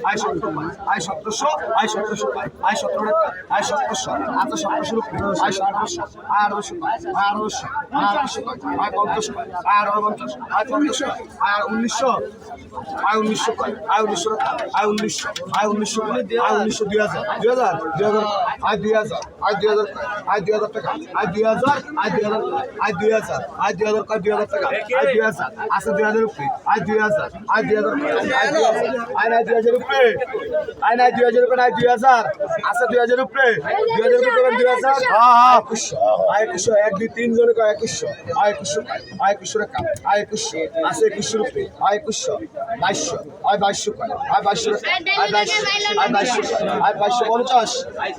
আয় 17 আয় 1700 আয় 1700 আয় 17 টাকা আয় 1700 আচ্ছা 1700 রুপি আয় 1800 আয় 1800 আয় 1800 আয় 50 আয় 50 আয় 50 আয় 1900 আয় 1900 আয় 1900 টাকা আয় 1900 আয় 1900 আয় 1900 2000 আয় 2000 আয় 2000 আয় 2000 টাকা আয় 2000 আয় 2000 আয় 2000 আয় 2000 আয় 2000 টাকা আয় 2000 আচ্ছা 2000 রুপি আয় 2000 আয় 2000 আয় 2000 আয় 2000 রুপি আয় নাই 2000 রুপি নাই 2000 আচ্ছা 2000 রুপি 2000 রুপি দেবেন 2000 হ্যাঁ 2100 আয় 2100 1 2 3 জনে কয় 2100 আয় 2100 আয় 2100 টাকা আয় 2100 আছে 2100 রুপি আয় 2100 2200 আয় 2200 কয় আয় 2200 আয় 2200 আয় 2200 আয় 2250 আয়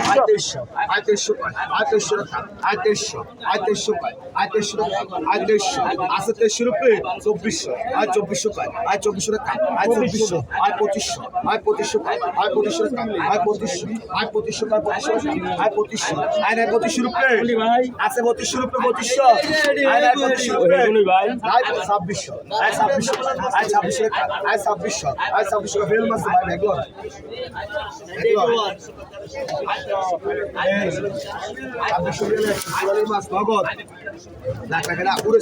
2200 আয় 2300 কয় আয় 2300 টাকা আয় 2300 আয় 2300 কয় আয় 2300 টাকা আয় 2300 আছে 2300 রুপি 2400 আয় 2400 কয় আয় 2400 টাকা আয় 2400 আয় 2500 আয় 2500 কয় আয় 2500 টাকা আয় 2500 আয় 2500 কয় 2500 আয় 2500 আয় নাই 2500 রুপি ভাই আছে 2500 রুপি 2500 আয় নাই 2500 রুপি ভাই আয় 2600 আয় 2600 আয় 2600 টাকা আয় 2600 আয় 2600 বেল মাছ ভাই দেখো মাছ নগদ লাখ টাকা না উড়ে